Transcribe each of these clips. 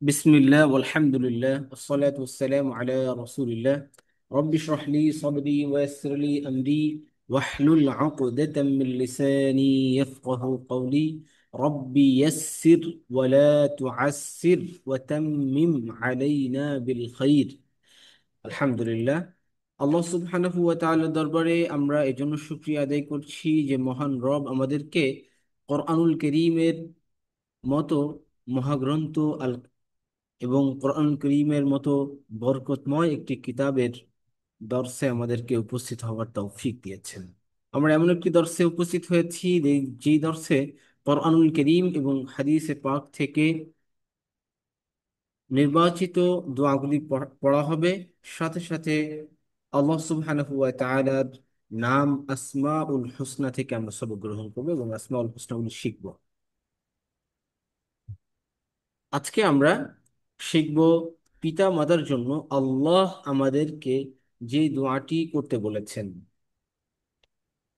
বিসমিল্লাহ আলহামদুলিল্লাহ والصلاة والسلام على رسول الله رب اشرح لي صدري ويسر لي أمري واحلل عقدة من لساني يفقه قولي ربي يسر ولا تعسر وتمم علينا بالخير আলহামদুলিল্লাহ। আল্লাহ সুবহানাহু ওয়া তাআলার দরবারে আমরা এজন্য শুকরিয়া আদায় করছি যে মহান রব আমাদেরকে কোরআনুল কারীমের মতো মহাগ্রন্থ আল এবং কোরআন করিমের মতো বরকতময় একটি কিতাবের দর্শে আমাদেরকে উপস্থিত হওয়ার তৌফিক দিয়েছেন। আমরা এমন একটি দর্শে উপস্থিত হয়েছি যেই দর্শে কোরআনুল করিম এবং হাদিসে পাক থেকে নির্বাচিত দোয়াগুলি পড়া হবে। সাথে সাথে আল্লাহ সুবহানাহু ওয়া তাআলার নাম আসমাউল হুসনা থেকে আমরা সবক গ্রহণ করবো এবং আসমাউল হুসনাগুলি শিখব। আজকে আমরা শিখব পিতা মাতার জন্য আল্লাহ আমাদেরকে যে দোয়াটি করতে বলেছেন।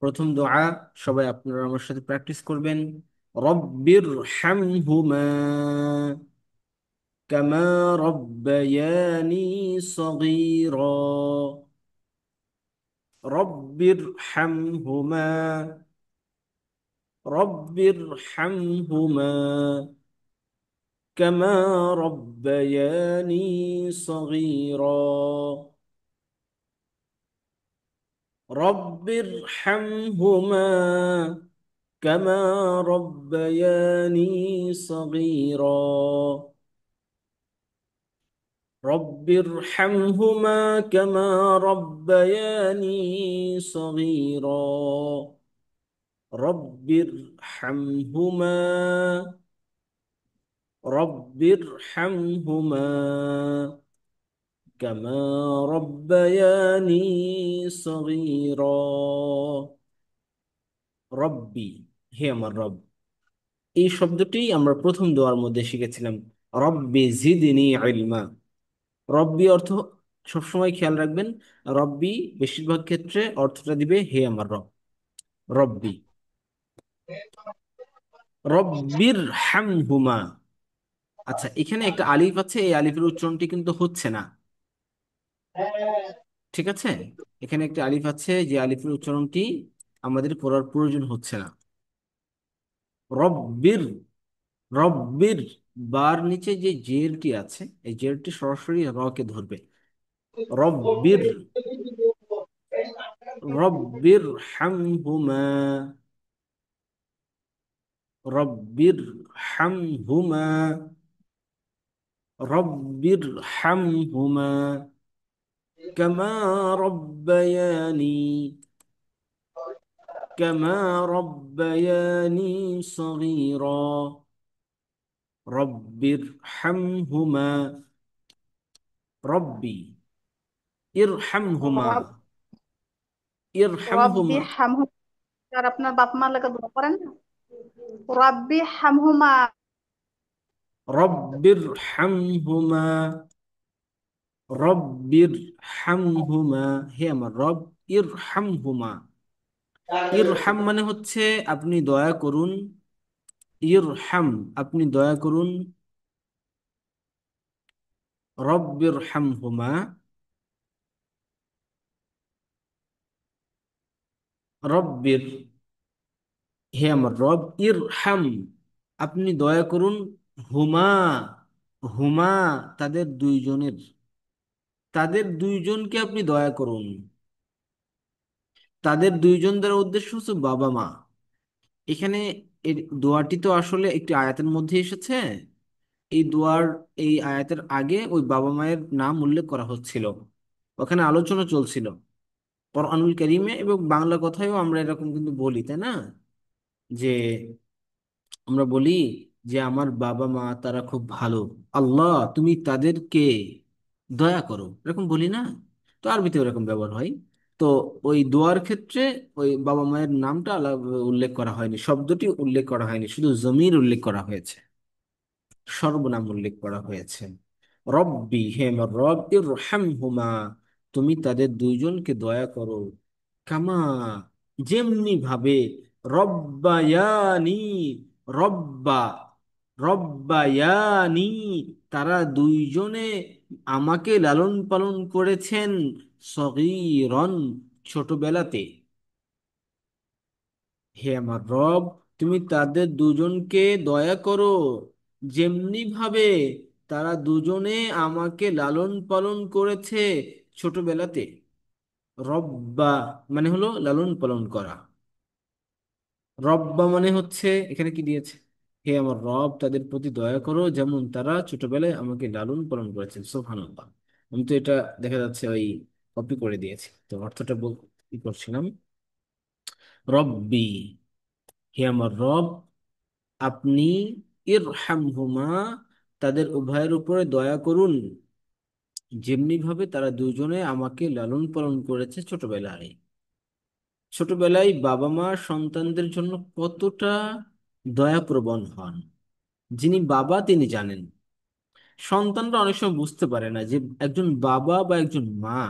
প্রথম দোয়া, সবাই আপনারা আমার সাথে প্র্যাকটিস করবেন। রব্বির হামহুমা কামা রব্বায়ানি সগীরা। রব্বির হামহুমা, রব্বির হামহুমা কামা রব্বায়ানি সগীরা। رب ارحمهما كما ربياني صغيرا. رب ارحمهما كما ربياني صغيرا. رب ارحمهما، رب ارحمهما كما ربياني صغيرا. রব্বি, হে আমার রব। এই শব্দটি আমরা প্রথম দোয়ার মধ্যে শিখেছিলাম। রব্বি জিদনি ইলমা। রব্বি অর্থ সবসময় খেয়াল রাখবেন, রব্বি বেশিরভাগ ক্ষেত্রে অর্থটা দিবে হে আমার রব। রব্বি, রব্বির হামহুমা। আচ্ছা, এখানে একটা আলিফ আছে, এই আলিফের উচ্চারণটি কিন্তু হচ্ছে না। ঠিক আছে, এখানে একটা আলিফ আছে, যে আলিফের উচ্চারণটি আমাদের করার প্রয়োজন হচ্ছে না। রব্বির, রব্বির বার নিচে যে জেরটি আছে, এই জেরটি সরাসরি র কে ধরবে। রব্বির, রব্বির হামহুমা, রব্বির হামহুমা, রব্বির হামহুমা কামা রব্বায়ানি, কামা রব্বায়ানি সগীরা। রব্বির হামহুমা, রব্বি ইরহামহুমা, রব রব্বি ইরহামহুমা, হামহুমা। আর আপনার বাপ মা লেগে দোয়া করেন না? রব্বি হামহুমা। রব্বির হামহুমা, রব্বির হামহুমা, হে আমার রব। ইরহামহুমা, ইরহাম মানে হচ্ছে আপনি দয়া করুন। ইরহাম, আপনি দয়া করুন। রব্বির হামহুমা, রব্বির, হে আমার রব। ইরহাম, আপনি দয়া করুন। হুমা, হুমা তাদের দুইজনের, তাদের দুইজনকে আপনি দয়া করুন। তাদের দুইজন দ্বারা উদ্দেশ্য হচ্ছে বাবা মা। এখানে এর দোয়াটি তো আসলে একটি আয়াতের মধ্যে এসেছে। এই দোয়ার, এই আয়াতের আগে ওই বাবা মায়ের নাম উল্লেখ করা হচ্ছিল, ওখানে আলোচনা চলছিল। কোরআনুল কারীমে এবং বাংলা কথায়ও আমরা এরকম কিন্তু বলি, তাই না? যে আমরা বলি যে আমার বাবা মা তারা খুব ভালো, আল্লাহ তুমি তাদেরকে দয়া করো, এরকম বলি না? তো আরবিতে এরকম ব্যবহার হয়। তো ওই দোয়ার ক্ষেত্রে ওই বাবা মায়ের নামটা উল্লেখ করা হয়নি, শব্দটি উল্লেখ করা হয়নি, শুধু জমির উল্লেখ করা হয়েছে, সর্বনাম উল্লেখ করা হয়েছে। রব্বি, হে আমার রব। ইরহামহুমা, তুমি তাদের দুইজনকে দয়া করো। কামা, যেমনি ভাবে। রব্বায়ানি, রব্বা, রব্বায়ানি, তারা দুইজনে আমাকে লালন পালন করেছেন, সগীরন, ছোটবেলাতে। হে আমার রব, তুমি তাদের দুজনকে দয়া করো, যেমনি ভাবে তারা দুজনে আমাকে লালন পালন করেছে ছোটবেলাতে। রব্বা মানে হলো লালন পালন করা। রব্বা মানে হচ্ছে এখানে কি দিয়েছে, হে আমার রব, তাদের প্রতি দয়া করো যেমন তারা ছোটবেলায় আমাকে লালন পালন করেছেন। সুবহানাল্লাহ। আমি তো এটা দেখা যাচ্ছে ওই কপি করে দিয়েছি, তো অর্থটা কি করছিলাম, রব্বি, হে আমার রব, আপনি ইরহামহুমা, তাদের উভয়ের উপরে দয়া করুন, যেমনি ভাবে তারা দুজনে আমাকে লালন পালন করেছে ছোটবেলায়। ছোটবেলায় বাবা মা সন্তানদের জন্য কতটা দয়াপ্রবণ হন, যিনি বাবা তিনি জানেন। সন্তানরা অনেক সময় বুঝতে পারে না যে একজন বাবা বা একজন মা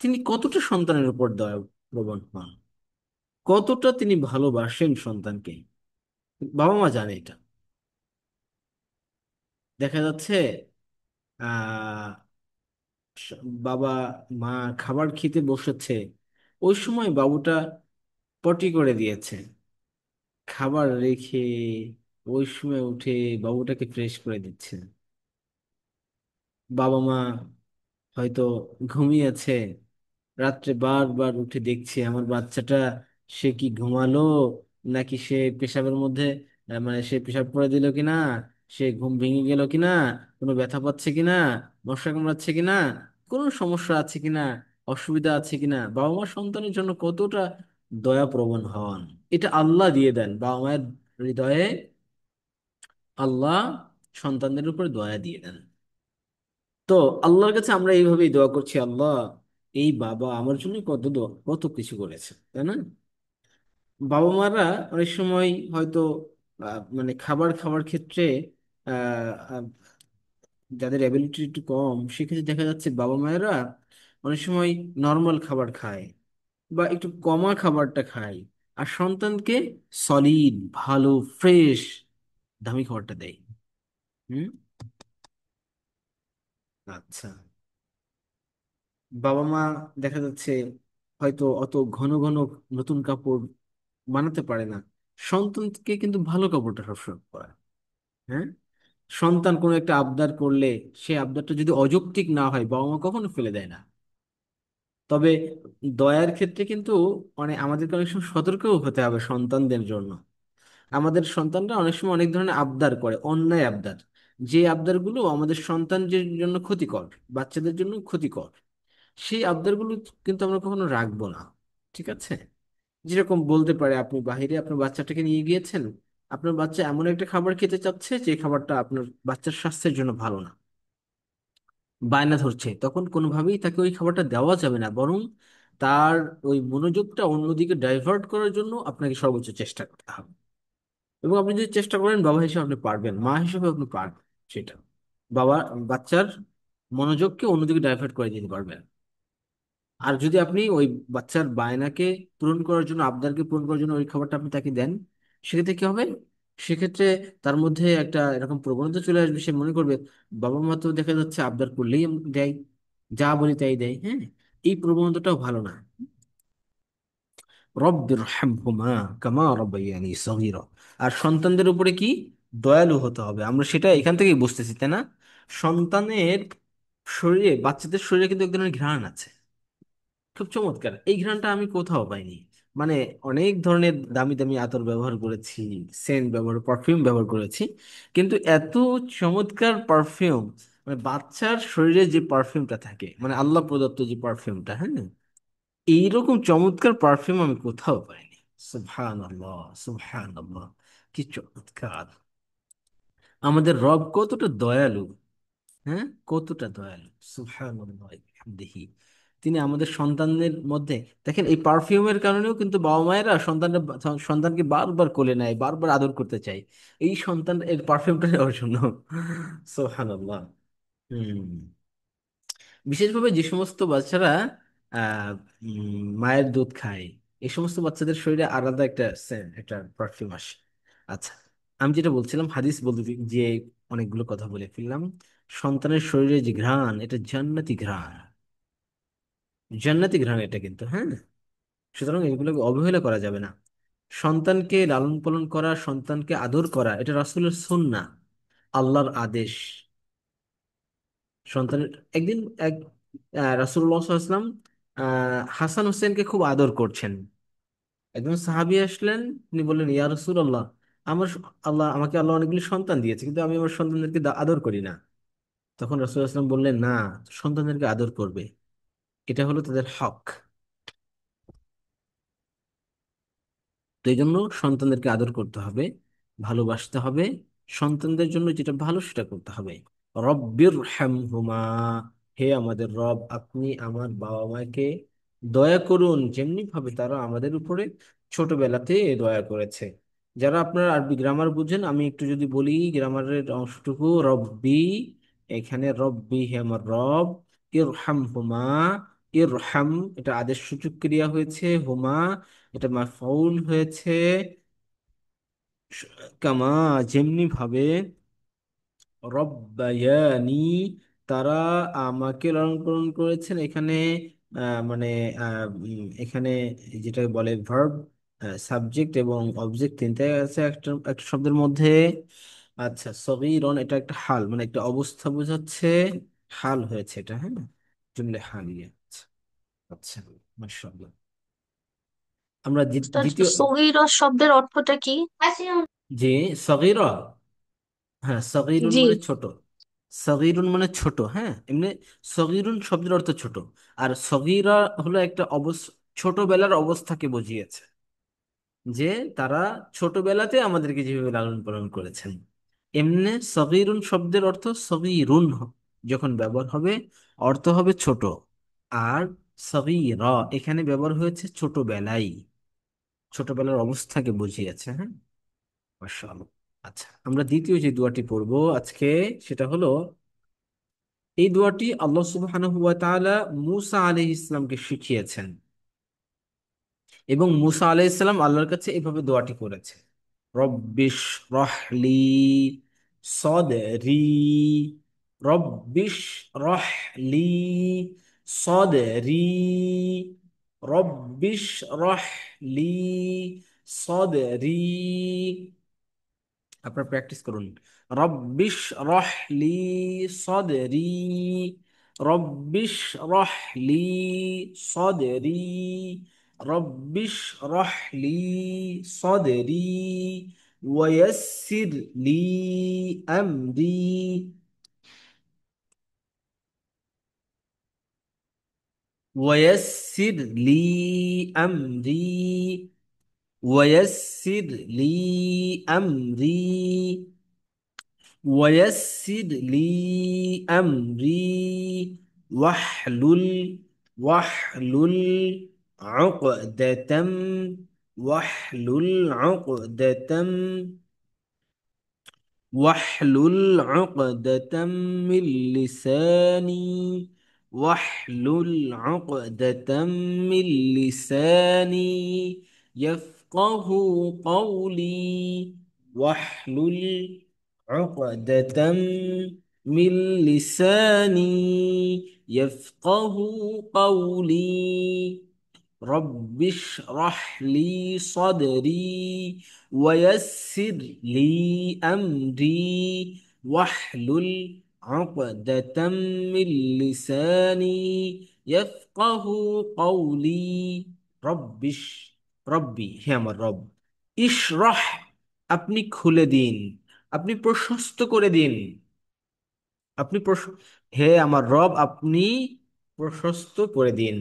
তিনি কতটা সন্তানের উপর দয়াপ্রবণ হন, কতটা তিনি ভালোবাসেন সন্তানকে। বাবা মা জানে এটা। দেখা যাচ্ছে আহ বাবা মা খাবার খেতে বসেছে, ওই সময় বাবুটা পটি করে দিয়েছে, খাবার রেখে ওই সময় উঠে বাবুটাকে ফ্রেশ করে দিচ্ছে। বাবা মা হয়তো ঘুমিয়েছে, রাত্রে বারবার উঠে দেখছে আমার বাচ্চাটা, সে কি ঘুমালো নাকি সে পেশাবের মধ্যে, মানে সে পেশাব করে দিল কিনা, সে ঘুম ভেঙে গেল কিনা, কোনো ব্যথা পাচ্ছে কিনা, মশা কামড়াচ্ছে কিনা, কোনো সমস্যা আছে কিনা, অসুবিধা আছে কিনা। বাবা মা সন্তানের জন্য কতটা দয়াপ্রবণ হন, এটা আল্লাহ দিয়ে দেন। বাবা মায়ের হৃদয়ে আল্লাহ সন্তানদের উপরে দয়া দিয়ে দেন। তো আল্লাহর কাছে আমরা এইভাবেই দোয়া করছি, আল্লাহ এই বাবা আমার জন্য কত কিছু করেছে, তাই না? বাবা মারা অনেক সময় হয়তো মানে খাবার খাওয়ার ক্ষেত্রে আহ, আহ, যাদের অ্যাবিলিটি একটু কম, সেক্ষেত্রে দেখা যাচ্ছে বাবা মায়েরা অনেক সময় নর্মাল খাবার খায় বা একটু কমা খাবারটা খায়, আর সন্তানকে সলিড ভালো ফ্রেশ দামি খাবারটা দেয়। হুম। আচ্ছা। বাবা মা দেখা যাচ্ছে হয়তো অত ঘন ঘন নতুন কাপড় বানাতে পারে না, সন্তানকে কিন্তু ভালো কাপড়টা সবসময় পরায়। হ্যাঁ। সন্তান কোনো একটা আবদার করলে সে আবদারটা যদি অযৌক্তিক না হয় বাবা মা কখনো ফেলে দেয় না। তবে দয়ার ক্ষেত্রে কিন্তু আমাদেরকে অনেক সময় সতর্কও হতে হবে সন্তানদের জন্য। আমাদের সন্তানরা অনেক সময় অনেক ধরনের আবদার করে, অন্যায় আবদার, যে আবদারগুলো আমাদের সন্তানদের জন্য ক্ষতিকর, বাচ্চাদের জন্য ক্ষতিকর, সেই আবদারগুলো কিন্তু আমরা কখনো রাখবো না। ঠিক আছে? যেরকম বলতে পারে আপনি বাইরে আপনার বাচ্চাটাকে নিয়ে গিয়েছেন, আপনার বাচ্চা এমন একটা খাবার খেতে চাচ্ছে যে খাবারটা আপনার বাচ্চার স্বাস্থ্যের জন্য ভালো না, বায়না ধরছে, তখন কোনোভাবেই তাকে ওই খাবারটা দেওয়া যাবে না, বরং তার ওই মনোযোগটা অন্যদিকে ডাইভার্ট করার জন্য আপনাকে সর্বোচ্চ চেষ্টা করতে হবে। এবং আপনি যদি চেষ্টা করেন বাবা হিসেবে আপনি পারবেন, মা হিসেবে আপনি পারবেন সেটা, বাবা বাচ্চার মনোযোগকে অন্যদিকে ডাইভার্ট করে দিতে পারবেন। আর যদি আপনি ওই বাচ্চার বায়নাকে পূরণ করার জন্য, আবদারকে পূরণ করার জন্য ওই খাবারটা আপনি তাকে দেন, সেক্ষেত্রে কি হবে, সেক্ষেত্রে তার মধ্যে একটা এরকম প্রবণতা চলে আসবে, সে মনে করবে বাবা মা তো দেখা যাচ্ছে আবদার করলেই দেয়, যা বলি তাই দেয়। হ্যাঁ, এই প্রবণতাটাও ভালো না। রব্বির হামহুমা কামা রাব্বায়ানি সগীরা। আর সন্তানদের উপরে কি দয়ালু হতে হবে, আমরা সেটা এখান থেকেই বুঝতেছি, তাই না? সন্তানের শরীরে, বাচ্চাদের শরীরে কিন্তু এক ধরনের ঘ্রাণ আছে, খুব চমৎকার। এই ঘ্রাণটা আমি কোথাও পাইনি। মানে অনেক ধরনের দামি দামি আতর ব্যবহার করেছি, সেন্ট ব্যবহার, পারফিউম ব্যবহার করেছি, কিন্তু এত চমৎকার পারফিউম, মানে বাচ্চার শরীরে যে পারফিউমটা থাকে, মানে আল্লাহ প্রদত্ত যে পারফিউমটা, হ্যাঁ, এইরকম চমৎকার পারফিউম আমি কোথাও পাইনি। সুবহানাল্লাহ, সুবহানাল্লাহ, কি চমৎকার! আমাদের রব কতটা দয়ালু, হ্যাঁ, কতটা দয়ালু! সুবহানাল্লাহ বিহামদিহি। তিনি আমাদের সন্তানদের মধ্যে, দেখেন এই পারফিউমের কারণেও কিন্তু বাবা মায়েরা সন্তানকে বারবার কোলে নেয়, বারবার আদর করতে চায়, এই সন্তান এর পারফিউমটা নেওয়ার জন্য। সুবহানাল্লাহ। হুম। বিশেষভাবে যে সমস্ত বাচ্চারা আহ মায়ের দুধ খায়, এই সমস্ত বাচ্চাদের শরীরে আলাদা একটা একটা পারফিউম আসে। আচ্ছা। আমি যেটা বলছিলাম, হাদিস বলতে যে অনেকগুলো কথা বলে ফেললাম। সন্তানের শরীরে যে ঘ্রাণ, এটা জান্নাতি ঘ্রাণ, জান্নাতি ঘ্রাণ এটা কিন্তু, হ্যাঁ। সুতরাং এগুলোকে অবহেলা করা যাবে না। সন্তানকে লালন পালন করা, সন্তানকে আদর করা, এটা রাসূলের সুন্নাহ, আল্লাহর আদেশ। সন্তানের একদিন এক রাসূলুল্লাহ সাল্লাল্লাহু আলাইহি ওয়াসাল্লাম হাসান হোসেনকে খুব আদর করছেন। একজন সাহাবী আসলেন, তিনি বললেন, ইয়া রাসূলুল্লাহ, আল্লাহ অনেকগুলি সন্তান দিয়েছে, কিন্তু আমি আমার সন্তানদেরকে আদর করি না। তখন রাসূল সাল্লাল্লাহু আলাইহি ওয়াসাল্লাম বললেন, না, সন্তানদেরকে আদর করবে, এটা হলো তাদের হক। তো এই জন্য সন্তানদেরকে আদর করতে হবে, ভালোবাসতে হবে, সন্তানদের জন্য যেটা ভালো সেটা করতে হবে। রব্বির হামহুমা, হে আমাদের রব, আপনি আমার বাবা মাকে দয়া করুন যেমনি ভাবে তারা আমাদের উপরে ছোটবেলাতে দয়া করেছে। যারা আপনার আরবি গ্রামার বুঝেন, আমি একটু যদি বলি গ্রামারের অংশটুকু, রব্বি, এখানে রব্বি হে আমার রব, ইরহামহুমা, ইরহাম এটা আদেশসূচক ক্রিয়া হয়েছে, হুমা এটা মাফউল হয়েছে, স- কামা যেমনি ভাবে, রব্বায়ানি তারা আমাকে লালন পালন করেছেন। এখানে মানে এখানে যেটা বলে ভার্ব, সাবজেক্ট এবং অবজেক্ট তিনটাই আছে একটা একটা শব্দের মধ্যে। আচ্ছা, সগীরন এটা একটা হাল, মানে একটা অবস্থা বোঝাচ্ছে, হাল হয়েছে এটা, হ্যাঁ, জুমলে হালিয়া। আচ্ছা, আচ্ছা, মাশাআল্লাহ। আমরা উস্তাদ, দ্বিতীয়, সগীরা শব্দের অর্থটা কি? যে সগীরা, হ্যাঁ, সগীরুন জি। মানে ছোট, সগীরুন মানে ছোট, হ্যাঁ, এমনি সগীরুন শব্দের অর্থ ছোট। আর সগীরা হলো একটা ছোটবেলার অবস্থাকে বুঝিয়েছে, যে তারা ছোটবেলাতে আমাদেরকে যেভাবে লালন পালন করেছেন। এমনি সগীরুন শব্দের অর্থ সগীরুন যখন ব্যবহার হবে, অর্থ হবে ছোট। আর সগীরা এখানে ব্যবহার হয়েছে ছোটবেলায়, ছোটবেলার অবস্থাকে বুঝিয়েছে, হ্যাঁ। মাশাআল্লাহ। আচ্ছা, আমরা দ্বিতীয় যে দোয়াটি পড়বো আজকে, সেটা হলো, এই দোয়াটি আল্লাহ সুবহানাহু ওয়া তাআলা মূসা আলাইহিস সালামকে শিখিয়েছেন, এবং মূসা আলাইহিস সালাম আল্লাহর কাছে এভাবে দোয়াটি করেছে, রব্বিশ রহলি সদরি, রব্বিশ রহলি সদরি, রব্বিশ রহলি সদরি। আপনার প্র্যাকটিস করুন, রব্বিশ রহলি সদরি, রব্বিশ রহলি সদরি, রব্বিশ রহলি সদরি, ওয়ায়াসসির লি আমরি, ওয়ায়াসসির লি আমরি, ওয়ায়াসসির লি আমরি, ويسر لي أمري، واحلل عقدة واحلل عقدة من لساني، واحلل عقدة من لساني يفقه قولي، واحلل عقدة من لساني يفقه قولي. رب اشرح لي صدري ويسر لي أمري واحلل عقدة من لساني يفقه قولي. ربش রব্বি হে আমার রব, ইশরাহ আপনি খুলে দিন, আপনি প্রশস্ত করে দিন, আপনি হে আমার রব, আপনি প্রশস্ত করে দিন,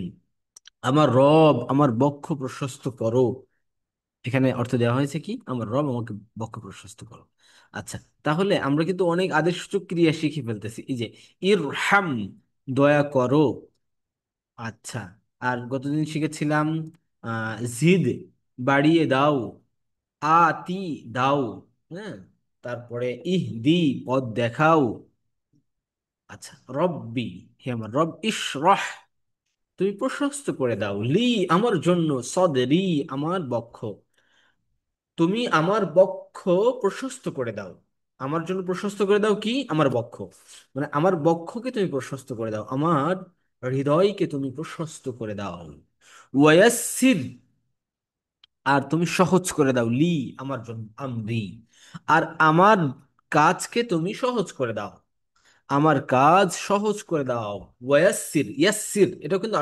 আমার রব আমার বক্ষ প্রশস্ত করো। এখানে অর্থ দেওয়া হয়েছে কি, আমার রব আমাকে বক্ষ প্রশস্ত করো। আচ্ছা, তাহলে আমরা কিন্তু অনেক আদেশসূচক ক্রিয়া শিখে ফেলতেছি, এই যে ইরহাম দয়া করো। আচ্ছা, আর গতদিন শিখেছিলাম জিদ বাড়িয়ে দাও, আতি দাও, হ্যাঁ, তারপরে ইহদি পথ দেখাও। আচ্ছা, রব্বি হে আমার রব, ইশরাহ তুমি প্রশস্ত করে দাও, লি আমার জন্য, সদরি আমার বক্ষ, তুমি আমার বক্ষ প্রশস্ত করে দাও। আমার জন্য প্রশস্ত করে দাও কি? আমার বক্ষ। মানে আমার বক্ষকে তুমি প্রশস্ত করে দাও, আমার হৃদয়কে তুমি প্রশস্ত করে দাও। ওয়াসির, আর তুমি সহজ করে দাও লি, আমার জন্য, আমরি, আর আমার কাজকে তুমি সহজ করে দাও, আমার কাজ সহজ করে দাও। ওয়াসির, ইয়াসির, এটাও কিন্তু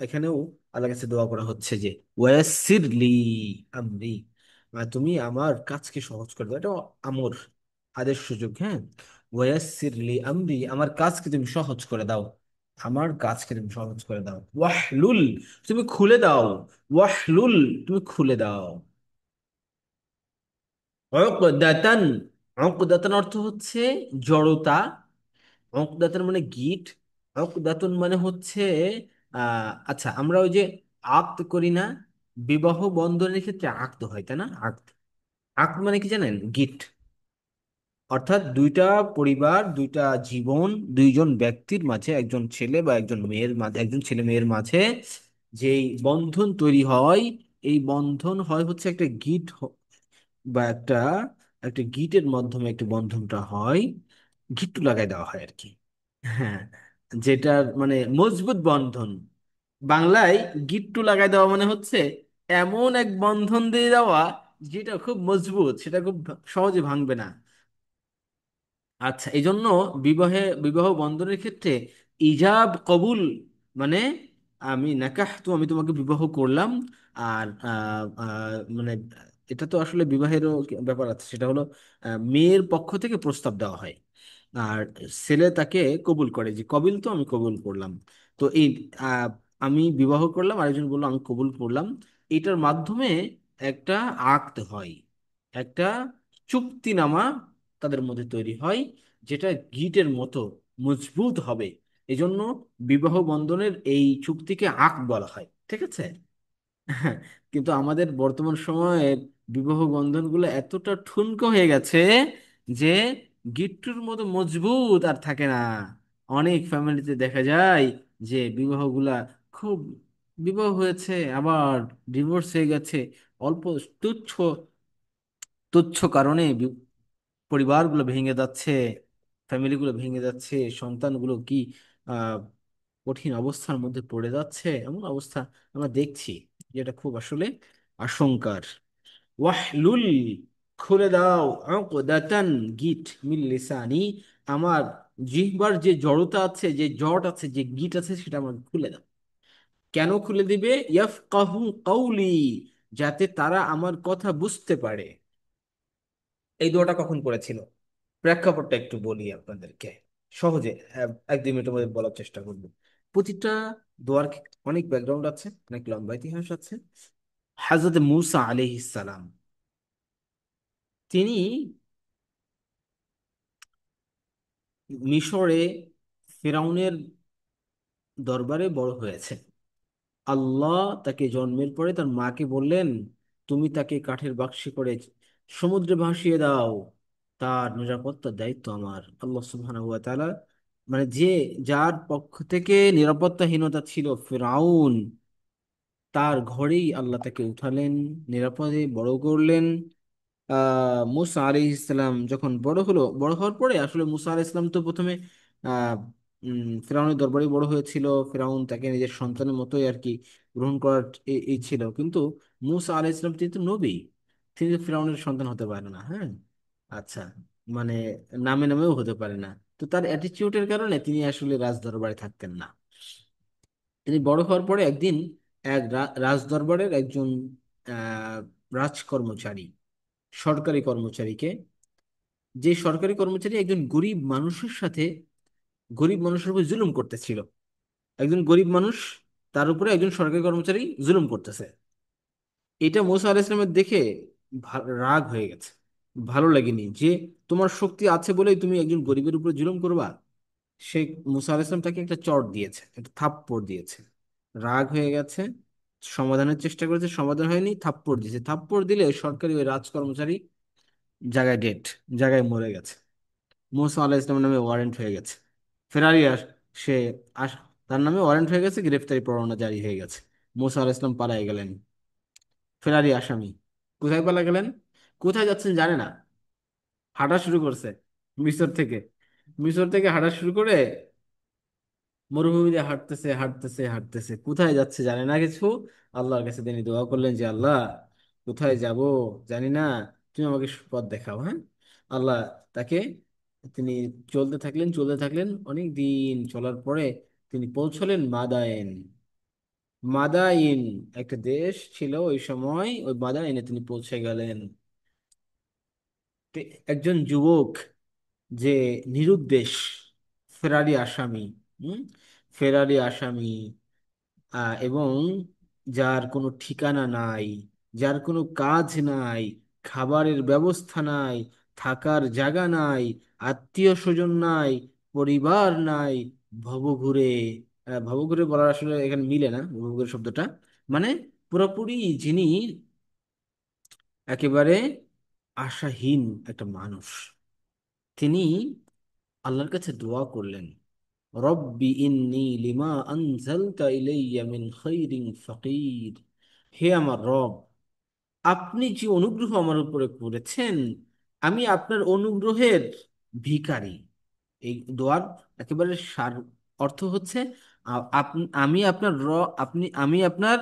এখানেও আল্লাহর কাছে দোয়া করা হচ্ছে যে ওয়াসির লি আমরি, তুমি আমার কাজকে সহজ করে দাও। এটা আমর, আদেশ সুযোগ, হ্যাঁ। ওয়াসির লি আমরি, আমার কাজকে তুমি সহজ করে দাও, আমার কাজকে তুমি সহজ করে দাও। ওয়াহলুল, তুমি খুলে দাও, ওয়াহলুল, তুমি খুলে দাও। উকদাতান, উকদাতান অর্থ হচ্ছে জড়তা, উকদাতান মানে গিট, উকদাতুন মানে হচ্ছে আচ্ছা, আমরা ওই যে আকদ করি না, বিবাহ বন্ধনের ক্ষেত্রে আকদ হয়, তাই না? আকদ, আকদ মানে কি জানেন? গিট। অর্থাৎ দুইটা পরিবার, দুইটা জীবন, দুইজন ব্যক্তির মাঝে, একজন ছেলে বা একজন মেয়ের মাঝে, একজন ছেলে মেয়ের মাঝে যেই বন্ধন তৈরি হয়, এই বন্ধন হয় হচ্ছে একটা গিট, বা একটা একটা গিটের মাধ্যমে একটা বন্ধনটা হয়, গিট্টু লাগাই দেওয়া হয় আর কি। হ্যাঁ, যেটার মানে মজবুত বন্ধন। বাংলায় গিট্টু লাগাই দেওয়া মানে হচ্ছে এমন এক বন্ধন দিয়ে দেওয়া যেটা খুব মজবুত, সেটা খুব সহজে ভাঙবে না। আচ্ছা, এই জন্য বিবাহ বন্ধনের ক্ষেত্রে ইজাব কবুল, মানে আমি নাকাহ তো, আমি তোমাকে বিবাহ করলাম, আর মানে এটা তো আসলে বিবাহেরও ব্যাপার আছে, সেটা হলো মেয়ের পক্ষ থেকে প্রস্তাব দেওয়া হয়, আর ছেলে তাকে কবুল করে, যে কবিল তো, আমি কবুল করলাম। তো এই আহ, আমি বিবাহ করলাম, আরেকজন বললো আমি কবুল করলাম, এটার মাধ্যমে একটা আকদ হয়, একটা চুক্তিনামা তাদের মধ্যে তৈরি হয়, যেটা গিটের মতো মজবুত হবে। এজন্য বিবাহ বন্ধনের এই চুক্তিকে আকদ বলা হয়, ঠিক আছে? হ্যাঁ, কিন্তু আমাদের বর্তমান সময়ে বিবাহ বন্ধনগুলো এতটা ঠুনকো হয়ে গেছে যে গিট্টুর মতো মজবুত আর থাকে না। অনেক ফ্যামিলিতে দেখা যায় যে বিবাহগুলা খুব, বিবাহ হয়েছে আবার ডিভোর্স হয়ে গেছে, অল্প তুচ্ছ তুচ্ছ কারণে পরিবারগুলো ভেঙে যাচ্ছে, ফ্যামিলিগুলো ভেঙে যাচ্ছে, সন্তানগুলো কি আহ কঠিন অবস্থার মধ্যে পড়ে যাচ্ছে, এমন অবস্থা আমরা দেখছি, যেটা খুব আসলে আশঙ্কার। ওয়াহলুল, খুলে দাও, উকদাতান, গিট, মিন লিসানি, আমার জিহ্বার যে জড়তা আছে, যে জট আছে, যে গিট আছে, সেটা আমার খুলে দাও। কেন খুলে দিবে? ইয়াফকাহু কাউলি, যাতে তারা আমার কথা বুঝতে পারে। এই দোয়াটা কখন করেছিল? প্রেক্ষাপটটা একটু বলি আপনাদেরকে সহজে, 1-2 মিনিটের মধ্যে বলার চেষ্টা করব। প্রতিটা দোয়ার অনেক ব্যাকগ্রাউন্ড আছে, অনেক লম্বা ইতিহাস আছে। হযরত মূসা আলাইহিস সালাম, তিনি মিশরে ফেরাউনের দরবারে বড় হয়েছে। আল্লাহ তাকে জন্মের পরে তার মাকে বললেন, তুমি তাকে কাঠের বাক্সে করে সমুদ্রে ভাসিয়ে দাও, তার নিরাপত্তার দায়িত্ব আমার। আল্লাহ সুবহানাহু ওয়া তাআলা, মানে যে, যার পক্ষ থেকে নিরাপত্তাহীনতা ছিল ফিরাউন, তার ঘরেই আল্লাহ তাকে উঠালেন, নিরাপদে বড় করলেন। মুসা আলাইহিস সালাম যখন বড় হলো, বড় হওয়ার পরে আসলে মুসা আলাইহিস সালাম তো প্রথমে আহ ফেরাউনের দরবারে বড় হয়েছিল, ফেরাউন তাকে নিজের সন্তানের মতোই আর কি গ্রহণ করার এই ছিল, কিন্তু মুসা আলাইহিস সালাম তিনি তো নবী, তিনি তো ফেরাউনের সন্তান হতে পারে না, হ্যাঁ। আচ্ছা, মানে নামে নামেও হতে পারে না। তো তার অ্যাটিটিউডের কারণে তিনি আসলে রাজ দরবারে থাকতেন না। তিনি বড় হওয়ার পরে একদিন এক রাজ দরবারের একজন আহ রাজকর্মচারী, সরকারি কর্মচারীকে, যে সরকারি কর্মচারী একজন গরিব মানুষের সাথে, গরিব মানুষের উপর জুলুম করতেছিল। একজন গরিব মানুষ, তার উপরে একজন সরকারি কর্মচারী জুলুম করতেছে। এটা মুসা আলাইহিস সালামের দেখে রাগ হয়ে গেছে, ভালো লাগেনি যে তোমার শক্তি আছে বলেই তুমি একজন গরিবের উপর জুলুম করবা। শেখ মুসা আলাইহিস সালাম তাকে একটা চড় দিয়েছে, একটা থাপ্পড় দিয়েছে। রাগ হয়ে গেছে, সমাধানের চেষ্টা করেছে, সমাধান হয়নি, থাপ্পড় দিয়েছে। থাপ্পড় দিলে ওই সরকারি ওই রাজকর্মচারী জায়গায় ডেট, জায়গায় মরে গেছে। মুসা আলাইহিস সালামের নামে ওয়ারেন্ট হয়ে গেছে। ফেরারি সে আস তার নামে ওয়ারেন্ট হয়ে গেছে, গ্রেফতারি পরোয়ানা জারি হয়ে গেছে। মুসা আলাইহিস সালাম পালায়ে গেলেন, ফেরারি আসামি। কোথায় পালা গেলেন? কোথায় যাচ্ছেন জানে না, হাঁটা শুরু করছে মিশর থেকে। মিশর থেকে হাঁটা শুরু করে মরুভূমিতে হাঁটতেছে হাঁটতেছে হাঁটতেছে, কোথায় যাচ্ছে জানে না কিছু। আল্লাহর কাছে তিনি দোয়া করলেন যে আল্লাহ, কোথায় যাব জানি না, তুমি আমাকে পথ দেখাও, হ্যাঁ। আল্লাহ তাকে, তিনি চলতে থাকলেন চলতে থাকলেন, অনেক দিন চলার পরে তিনি পৌঁছলেন মাদায়েন। মাদাইন একটা দেশ ছিল ওই সময়, ওই মাদাইনে তিনি পৌঁছে গেলেন। একজন যুবক যে নিরুদ্দেশ, ফেরারি আসামি, হুম, ফেরারি আসামি, এবং যার কোনো ঠিকানা নাই, যার কোনো কাজ নাই, খাবারের ব্যবস্থা নাই, থাকার জায়গা নাই, আত্মীয় স্বজন নাই, পরিবার নাই, ভবঘুরে। ভবঘুরে বলার আসলে এখানে মিলে না ভবঘুরে শব্দটা, মানে পুরোপুরি যিনি একেবারে আশাহীন একটা মানুষ, তিনি আল্লাহর কাছে দোয়া করলেন, রব্বি ইন্নী লিমা আনজালতা ইলাইয়া মিন খাইরিন ফাকির। হে আমার রব, আপনি যে অনুগ্রহ আমার উপরে করেছেন, আমি আপনার অনুগ্রহের ভিখারি। এই দোয়ার একেবারে সার অর্থ হচ্ছে, আমি আপনার আমি আপনার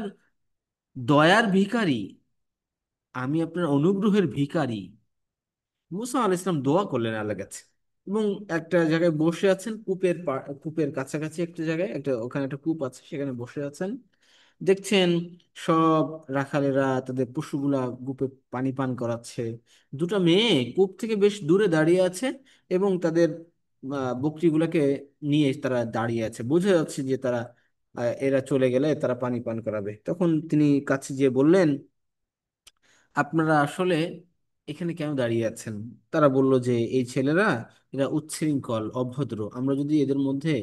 দয়ার ভিখারি, আমি আপনার অনুগ্রহের ভিখারি। মুসা আল ইসলাম দোয়া করলেন আল্লাহ কাছে, এবং একটা জায়গায় বসে আছেন, কূপের কাছাকাছি একটা জায়গায়, একটা ওখানে একটা কূপ আছে, সেখানে বসে আছেন। দেখছেন সব রাখালেরা তাদের পশুগুলা কূপে পানি পান করাচ্ছে। দুটো মেয়ে কূপ থেকে বেশ দূরে দাঁড়িয়ে আছে, এবং তাদের বকরিগুলাকে নিয়ে তারা দাঁড়িয়ে আছে, বোঝা যাচ্ছে যে তারা, এরা চলে গেলে তারা পানি পান করাবে। তখন তিনি কাছে গিয়ে বললেন, আপনারা আসলে এখানে কেন দাঁড়িয়ে আছেন? তারা বলল যে এই ছেলেরা, এরা উচ্ছৃঙ্খল অভদ্র, আমরা যদি এদের মধ্যে,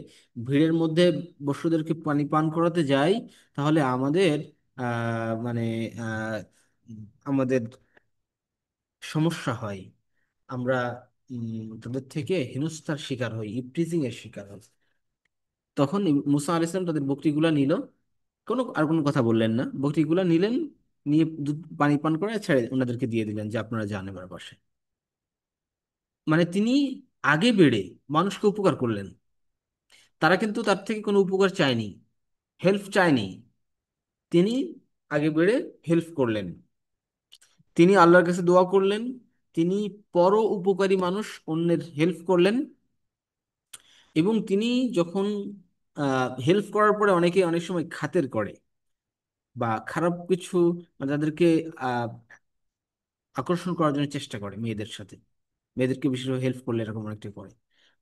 ভিড়ের মধ্যে পশুদেরকে পানি পান করাতে যাই, তাহলে আমাদের মানে আমাদের সমস্যা হয়, আমরা তাদের থেকে হেনস্থার শিকার হই, ইপটিজিং এর শিকার হই। তখন মুসা আলাইহিস সালাম তাদের বকরিগুলা নিল, আর কোনো কথা বললেন না, বকরিগুলা নিলেন, নিয়ে দুধ পানি পান করে ছেড়ে ওনাদেরকে দিয়ে দিলেন যে আপনারা যান এবার বাসায়। মানে তিনি আগে বেড়ে মানুষকে উপকার করলেন, তারা কিন্তু তার থেকে কোনো উপকার চায়নি, হেল্প চায়নি, তিনি আগে বেড়ে হেল্প করলেন। তিনি আল্লাহর কাছে দোয়া করলেন, তিনি পর উপকারী মানুষ, অন্যের হেল্প করলেন। এবং তিনি যখন হেল্প করার পরে অনেকে অনেক সময় খাতের করে বা খারাপ কিছু, মানে তাদেরকে আহ আকর্ষণ করার জন্য চেষ্টা করে মেয়েদের সাথে, মেয়েদেরকে বেশি হেল্প করলে এরকম অনেকটা করে।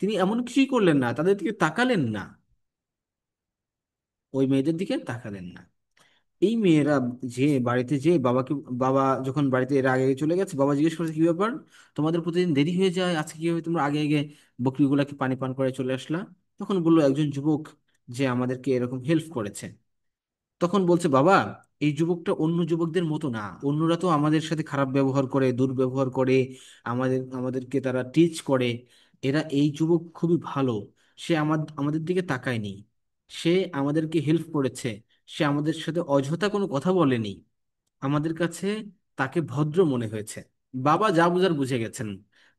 তিনি এমন কিছুই করলেন না, তাদের দিকে তাকালেন না, ওই মেয়েদের দিকে তাকালেন না। এই মেয়েরা যে বাড়িতে, যে বাবাকে, বাবা যখন বাড়িতে এর আগে চলে গেছে, বাবা জিজ্ঞেস করেছে কি ব্যাপার, তোমাদের প্রতিদিন দেরি হয়ে যায়, আজকে কিভাবে তোমরা আগে আগে বকরিগুলাকে পানি পান করে চলে আসলা? তখন বললো একজন যুবক যে আমাদেরকে এরকম হেল্প করেছে। তখন বলছে বাবা, এই যুবকটা অন্য যুবকদের মতো না, অন্যরা তো আমাদের সাথে খারাপ ব্যবহার করে, দুর্ব্যবহার করে, আমাদেরকে তারা টিচ করে, এই যুবক খুবই ভালো। সে আমাদের দিকে তাকায়নি, সে আমাদেরকে হেল্প করেছে, সে আমাদের সাথে অযথা কোনো কথা বলেনি, আমাদের কাছে তাকে ভদ্র মনে হয়েছে। বাবা যা বুঝার বুঝে গেছেন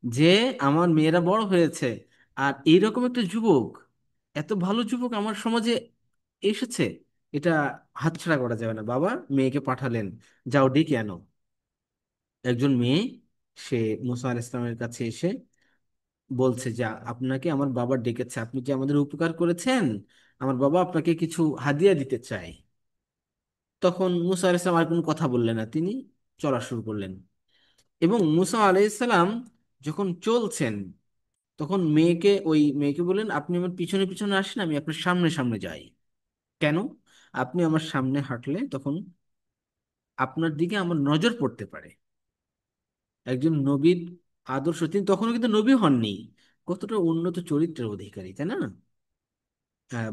যে আমার মেয়েরা বড় হয়েছে, আর এইরকম একটা যুবক, এত ভালো যুবক আমার সমাজে এসেছে, এটা হাতছাড়া করা যাবে না। বাবা মেয়েকে পাঠালেন, যাও ডেকে আনো। একজন মেয়ে, সে মুসা আলাইহিস ইসলামের কাছে এসে বলছে যে আপনাকে আমার বাবা ডেকেছে, আপনি যে আমাদের উপকার করেছেন, আমার বাবা আপনাকে কিছু হাদিয়া দিতে চায়। তখন মুসা আলাইহিস সালাম আর কোনো কথা বললেন না, তিনি চলা শুরু করলেন। এবং মুসা আলাইহিস সালাম যখন চলছেন, তখন ওই মেয়েকে বললেন, আপনি আমার পিছনে পিছনে আসেন, আমি আপনার সামনে সামনে যাই। কেন? আপনি আমার সামনে হাঁটলে তখন আপনার দিকে আমার নজর পড়তে পারে। একজন নবীর আদর্শ, তিনি তখনও কিন্তু নবী হননি, কতটা উন্নত চরিত্রের অধিকারী, তাই না?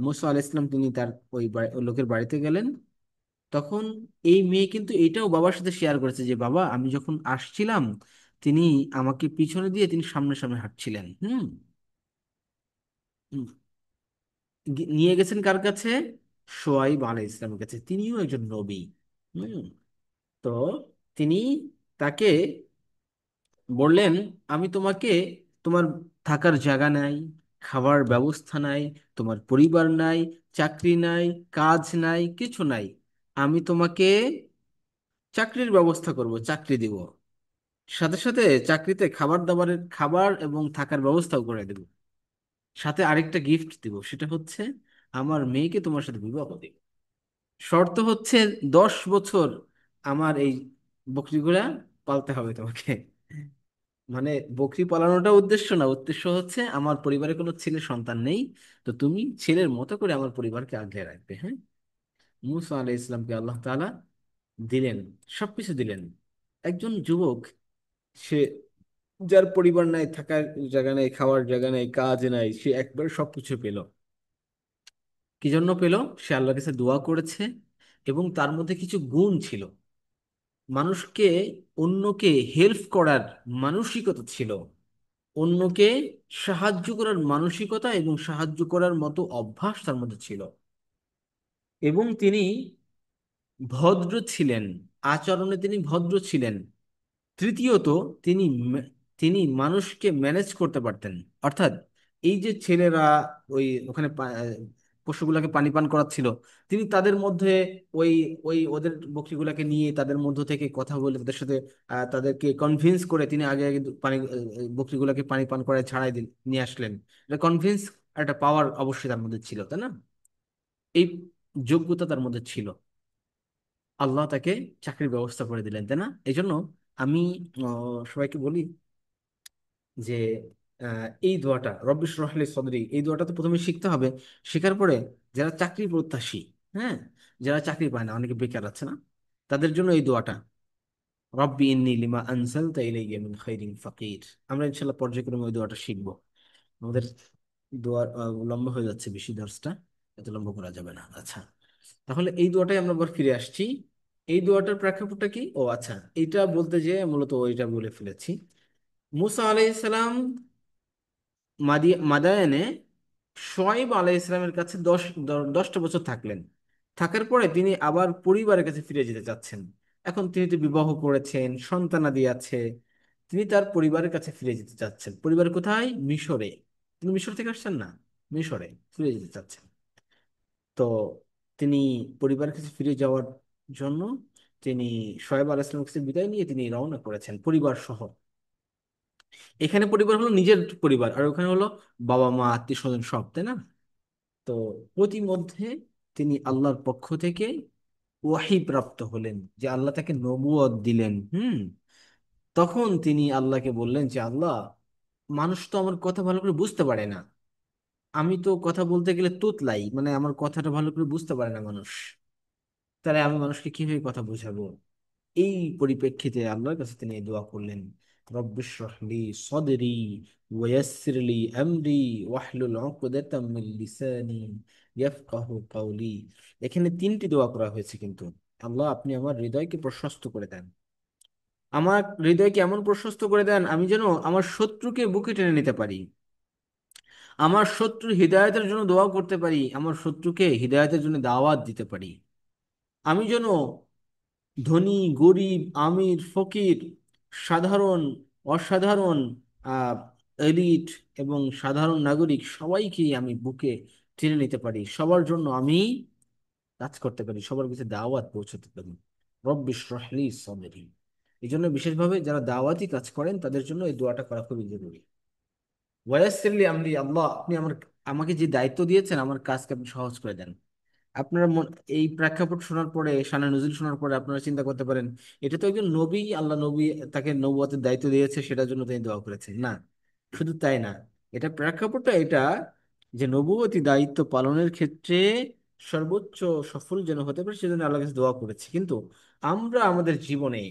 মুসা আলাইহিস সালাম তিনি তার ওই লোকের বাড়িতে গেলেন। তখন এই মেয়ে কিন্তু এটাও বাবার সাথে শেয়ার করেছে যে বাবা, আমি যখন আসছিলাম, তিনি আমাকে পিছনে দিয়ে তিনি সামনে সামনে হাঁটছিলেন। হুম। নিয়ে গেছেন কার কাছে? সোয়াইব আলাইহিস ইসলামের কাছে, তিনিও একজন নবী। হুম। তো তিনি তাকে বললেন, আমি তোমাকে, তোমার থাকার জায়গা নাই, খাবার ব্যবস্থা নাই, তোমার পরিবার নাই, চাকরি নাই, কাজ নাই, কিছু নাই, আমি তোমাকে চাকরির ব্যবস্থা করব, চাকরি দিব, সাথে সাথে চাকরিতে খাবার এবং থাকার ব্যবস্থাও করে দেব, সাথে আরেকটা গিফট দিব, সেটা হচ্ছে আমার মেয়েকে তোমার সাথে বিবাহ দিব। শর্ত হচ্ছে 10 বছর আমার এই বকরিগুলা পালতে হবে তোমাকে। মানে বকরি পালানোটা উদ্দেশ্য না, উদ্দেশ্য হচ্ছে আমার পরিবারে কোনো ছেলে সন্তান নেই, তো তুমি ছেলের মতো করে আমার পরিবারকে আগলে রাখবে। হ্যাঁ, মুসা আলাইহিস ইসলামকে আল্লাহ তাআলা দিলেন, সবকিছু দিলেন। একজন যুবক, সে, যার পরিবার নাই, থাকার জায়গা নাই, খাওয়ার জায়গা নাই, কাজ নাই, সে একবার সবকিছু পেল। কি জন্য পেল? সে আল্লাহর কাছে দোয়া করেছে, এবং তার মধ্যে কিছু গুণ ছিল, মানুষকে, অন্যকে হেল্প করার মানসিকতা ছিল, অন্যকে সাহায্য করার মানসিকতা এবং সাহায্য করার মতো অভ্যাস তার মধ্যে ছিল, এবং তিনি ভদ্র ছিলেন, আচরণে তিনি ভদ্র ছিলেন। তৃতীয়ত, তিনি তিনি মানুষকে ম্যানেজ করতে পারতেন। অর্থাৎ এই যে ছেলেরা ওখানে পশুগুলাকে পানি পান করাচ্ছিল, তিনি তাদের মধ্যে ওই ওই ওদের বকরিগুলাকে নিয়ে তাদের মধ্য থেকে কথা বলে তাদের সাথে তাদেরকে কনভিন্স করে তিনি আগে আগে বকরিগুলাকে পানি পান করায় ছাড়াই নিয়ে আসলেন। এটা কনভিন্স, একটা পাওয়ার অবশ্যই তার মধ্যে ছিল, তাই না? এই যোগ্যতা তার মধ্যে ছিল। আল্লাহ তাকে চাকরির ব্যবস্থা করে দিলেন, তাই না? এই জন্য আমি সবাইকে বলি যে এই দোয়াটা, রব্বি ইশরাহ লি সদরি, এই দোয়াটা তো প্রথমে শিখতে হবে। শেখার পরে যারা চাকরি প্রত্যাশী, হ্যাঁ, যারা চাকরি পায় না, অনেকে বেকার আছে না, তাদের জন্য এই দোয়াটা, রব্বি ইন্নী লিমা আনজালতা ইলাইয়া মিন খাইরিন ফাকির। আমরা ইনশাল্লাহ পর্যায়ক্রমে ওই দোয়াটা শিখবো। আমাদের দোয়ার লম্বা হয়ে যাচ্ছে বেশি, দর্শটা এত লম্বা করা যাবে না। আচ্ছা, তাহলে এই দোয়াটাই আমরা আবার ফিরে আসছি। এই দোয়াটার প্রেক্ষাপটটা কি? ও আচ্ছা, এইটা বলতে যে মূলত ওইটা বলে ফেলেছি। মুসা আলাইহিস সালাম মাদায়ানে শোয়াইব আলাইহিস সালামের কাছে 10টা বছর থাকলেন। থাকার পরে তিনি আবার পরিবারের কাছে ফিরে যেতে চাচ্ছেন। এখন তিনি তো বিবাহ করেছেন, সন্তানাদি আছে, তিনি তার পরিবারের কাছে ফিরে যেতে চাচ্ছেন। পরিবার কোথায়? মিশরে। তিনি মিশর থেকে আসছেন না, মিশরে ফিরে যেতে চাচ্ছেন। তো তিনি পরিবারের কাছে ফিরে যাওয়ার জন্য তিনি শোয়েব আলাইহিস সালামের কাছে বিদায় নিয়ে তিনি রওনা করেছেন পরিবার সহ। এখানে পরিবার হলো নিজের পরিবার, আর ওখানে হলো বাবা মা আত্মীয় স্বজন সব, তাই না? তো প্রতিমধ্যে তিনি আল্লাহর পক্ষ থেকে ওয়াহি প্রাপ্ত হলেন, যে আল্লাহ তাকে নবুয়ত দিলেন। তখন তিনি আল্লাহকে বললেন যে আল্লাহ, মানুষ তো আমার কথা ভালো করে বুঝতে পারে না, আমি তো কথা বলতে গেলে তুতলাই, মানে আমার কথাটা ভালো করে বুঝতে পারে না মানুষ, তাহলে আমি মানুষকে কিভাবে কথা বোঝাবো? এই পরিপ্রেক্ষিতে আল্লাহর কাছে তিনি এই দোয়া করলেন, রব্বিশরাহ লি সদরি ওয়ায়াসসির লি আমরি ওয়াহলুল উকদাতাম মিন লিসানি ইয়াফকাহু কাওলি। এখানে 3টি দোয়া করা হয়েছে কিন্তু। আল্লাহ, আপনি আমার হৃদয়কে প্রশস্ত করে দেন, আমার হৃদয়কে এমন প্রশস্ত করে দেন আমি যেন আমার শত্রুকে বুকে টেনে নিতে পারি, আমার শত্রুর হৃদায়তের জন্য দোয়া করতে পারি, আমার শত্রুকে হৃদায়তের জন্য দাওয়াত দিতে পারি, আমি যেন ধনী, গরিব, আমির, ফকির, সাধারণ, অসাধারণ, আহ এলিট এবং সাধারণ নাগরিক সবাইকেই আমি বুকে টেনে নিতে পারি, সবার জন্য আমি কাজ করতে পারি, সবার কাছে দাওয়াত পৌঁছাতে পারি। রব্বি ইশরাহ লি সাদরি। এই জন্য বিশেষভাবে যারা দাওয়াতি কাজ করেন তাদের জন্য এই দোয়াটা করা খুবই জরুরি। ওয়ায়াসসির লি আমরি, আল্লাহ আপনি আমাকে যে দায়িত্ব দিয়েছেন, আমার কাজকে আপনি সহজ করে দেন। আপনারা এই প্রেক্ষাপট শোনার পরে, শানে নজরুল শোনার পরে আপনারা চিন্তা করতে পারেন, এটা তো একজন নবী, আল্লাহ নবী তাকে নবুয়তের দায়িত্ব দিয়েছে, সেটার জন্য তিনি দোয়া করেছেন না। শুধু তাই না, এটা প্রেক্ষাপটটা এটা, যে নবুয়তি দায়িত্ব পালনের ক্ষেত্রে সর্বোচ্চ সফল যেন হতে পারে সেজন্য আল্লাহ কাছে দোয়া করেছি। কিন্তু আমরা আমাদের জীবনে,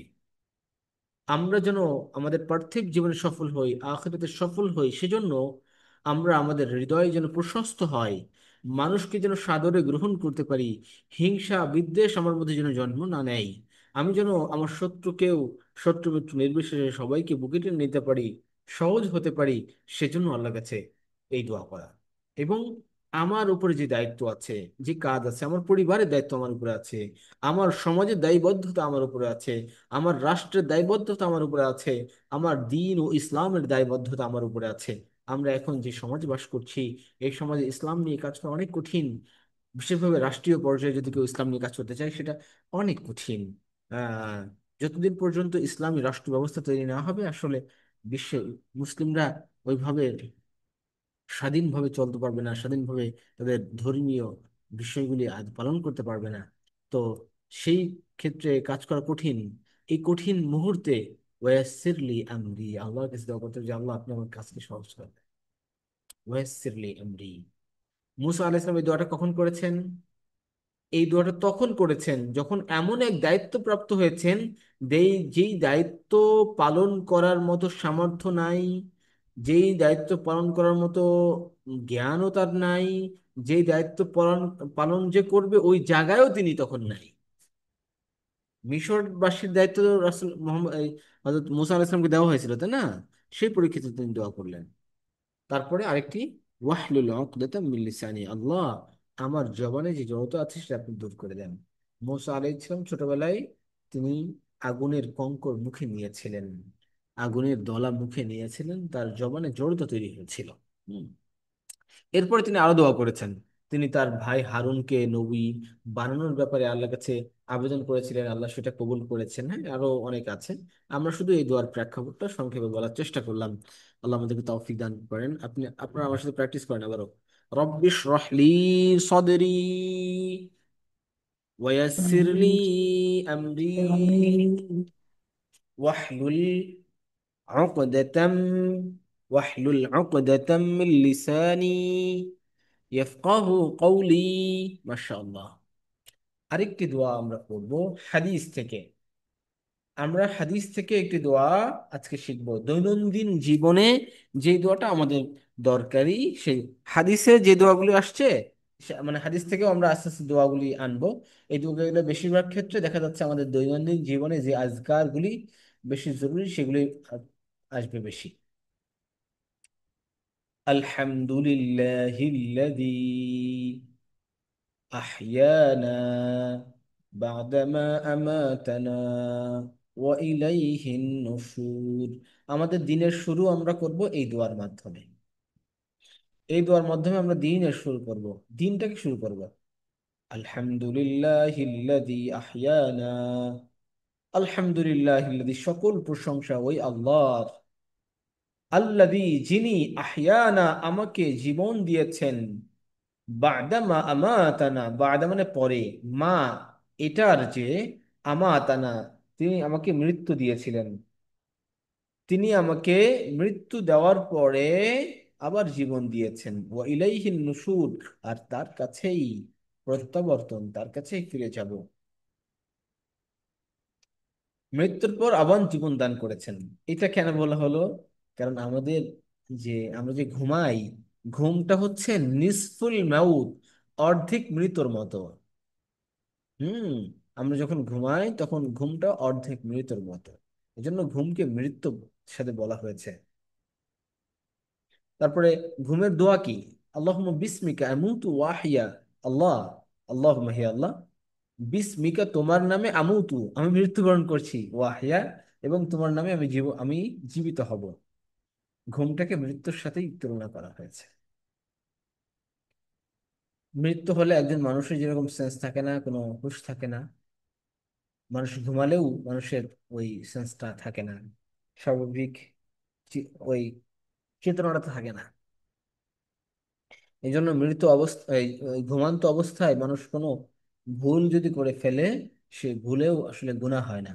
আমরা যেন আমাদের পার্থিব জীবনে সফল হই, আখিরাতে সফল হই, সেজন্য আমরা আমাদের হৃদয় যেন প্রশস্ত হয়, মানুষকে যেন সাদরে গ্রহণ করতে পারি, হিংসা বিদ্বেষ আমার মধ্যে যেন জন্ম না নেয়, আমি যেন আমার শত্রুকেও, শত্রু মিত্র নির্বিশেষে সবাইকে বুকে টেনে নিতে পারি, সহজ হতে পারি, সেজন্য আল্লাহর কাছে এই দোয়া করা। এবং আমার উপরে যে দায়িত্ব আছে, যে কাজ আছে, আমার পরিবারের দায়িত্ব আমার উপরে আছে, আমার সমাজের দায়বদ্ধতা আমার উপরে আছে, আমার রাষ্ট্রের দায়বদ্ধতা আমার উপরে আছে, আমার দিন ও ইসলামের দায়বদ্ধতা আমার উপরে আছে। আমরা এখন যে সমাজে বাস করছি, এই সমাজে ইসলাম নিয়ে কাজ করা অনেক কঠিন। বিশেষভাবে রাষ্ট্রীয় পর্যায়ে যদি কেউ ইসলাম নিয়ে কাজ করতে চায়, সেটা অনেক কঠিন। আহ যতদিন পর্যন্ত ইসলামী রাষ্ট্র ব্যবস্থা তৈরি না হবে, আসলে বিশ্বে মুসলিমরা ওইভাবে স্বাধীনভাবে চলতে পারবে না, স্বাধীনভাবে তাদের ধর্মীয় বিষয়গুলি আজ পালন করতে পারবে না। তো সেই ক্ষেত্রে কাজ করা কঠিন। এই কঠিন মুহূর্তে ওয়াসিরলি আমরি, আল্লাহর কাছে দোয়া করতে হবে যে আল্লাহ আপনি আমার কাজকে সহজ করে দেন। ওয়াসিরলি আমরি। মুসা আলাইহিস সালাম এই দোয়াটা কখন করেছেন? এই দোয়াটা তখন করেছেন যখন এমন এক দায়িত্বপ্রাপ্ত হয়েছেন, যেই দায়িত্ব পালন করার মতো সামর্থ্য নাই, যেই দায়িত্ব পালন করার মতো জ্ঞানও তার নাই, যেই দায়িত্ব পালন পালন যে করবে ওই জায়গায়ও তিনি তখন নাই। মিশরবাসীর দায়িত্ব তো রাসূল মোহাম্মদ হযরত মুসা আলাইহিস সালামকে দেওয়া হয়েছিল, তাই না? সেই পরীক্ষিতে তিনি দোয়া করলেন। তারপরে আরেকটি, ওয়াহলুল উকদাতাম মিন লিসানি, আল্লাহ আমার জবানে যে জড়তা আছে সেটা আপনি দূর করে দেন। মুসা আলাইহিস সালাম ছোটবেলায় তিনি আগুনের কঙ্কর মুখে নিয়েছিলেন, আগুনের দলা মুখে নিয়েছিলেন, তার জবানে জড়তা তৈরি হয়েছিল। হুম। এরপরে তিনি আরো দোয়া করেছেন। তিনি তার ভাই হারুনকে নবী বানানোর ব্যাপারে আল্লাহর কাছে আবেদন করেছিলেন, আল্লাহ সেটা কবুল করেছেন। হ্যাঁ, আরো অনেক আছে। আমরা শুধু এই দোয়ার প্রেক্ষাপটটা সংক্ষেপে বলার চেষ্টা করলাম। আল্লাহ আমাদেরকে তৌফিক দান করেন। আপনারা আমার সাথে প্র্যাকটিস করেন আবারও। রব্বিশ রহলি সদরি ওয়ায়াসসির লি আমরি ওয়াহলুল উকদাতাম ওয়াহলুল উকদাতাম মিন লিসানি ইয়াফকাহু কওলি। মাশাআল্লাহ। আরেকটি দোয়া আমরা করব হাদিস থেকে। আমরা হাদিস থেকে একটি দোয়া আজকে শিখব দৈনন্দিন জীবনে। যে দোয়াটা আমাদের দরকারি, সেই হাদিসে যে দোয়াগুলি আসছে, মানে হাদিস থেকেও আমরা আস্তে আস্তে দোয়াগুলি আনবো। এই দোয়াগুলো বেশিরভাগ ক্ষেত্রে দেখা যাচ্ছে আমাদের দৈনন্দিন জীবনে যে আজকারগুলি বেশি জরুরি, সেগুলি আসবে বেশি। আলহামদুলিল্লাহিল্লাযী أحيانا بعدما أماتنا وإليه النشور। আমাদের দিনের শুরু আমরা করব এই দোয়ার মাধ্যমে। এই দোয়ার মাধ্যমে আমরা দিনের শুরু করব, দিনটাকে শুরু করব। আলহামদুলিল্লাহিল্লাযী আহইয়ানা, আলহামদুলিল্লাহিল্লাযী সকল প্রশংসা ওই আল্লাহর, আল্লাযী যিনি আহইয়ানা আমাকে জীবন দিয়েছেন, বাদা মা আমাতানা, বাদা মানে পরে, মা এটার যে, আমাতানা তিনি আমাকে মৃত্যু দিয়েছিলেন, তিনি আমাকে মৃত্যু দেওয়ার পরে আবার জীবন দিয়েছেন। ওয়া ইলাইহিন নুশুর, আর তার কাছেই প্রত্যাবর্তন, তার কাছেই ফিরে যাব। মৃত্যুর পর আবার জীবন দান করেছেন। এটা কেন বলা হলো? কারণ আমাদের যে, আমরা যে ঘুমাই, ঘুমটা হচ্ছে নিসফুল মাউত, অর্ধেক মৃত্যুর মতো। হুম। আমরা যখন ঘুমাই তখন ঘুমটা অর্ধেক মৃত্যুর মতো, এজন্য ঘুমকে মৃত্যু সাথে বলা হয়েছে। তারপরে ঘুমের দোয়া কি? আল্লাহুম্মা বিসমিকা আমুতু ওয়াহিয়া। আল্লাহ, আল্লাহুম্মা হে আল্লাহ, বিসমিকা তোমার নামে আমুতু আমি মৃত্যুবরণ করছি, ওয়াহিয়া এবং তোমার নামে আমি জীবিত হব। ঘুমটাকে মৃত্যুর সাথেই তুলনা করা হয়েছে। মৃত্যু হলে একজন মানুষের যেরকম সেন্স থাকে না, কোনো হুঁশ থাকে না, মানুষ ঘুমালেও মানুষের ওই সেন্সটা থাকে না, স্বাভাবিক ওই চেতনাটা থাকে না। এই জন্য মৃত অবস্থায়, ওই ঘুমান্ত অবস্থায় মানুষ কোনো ভুল যদি করে ফেলে, সে ভুলেও আসলে গুনাহ হয় না।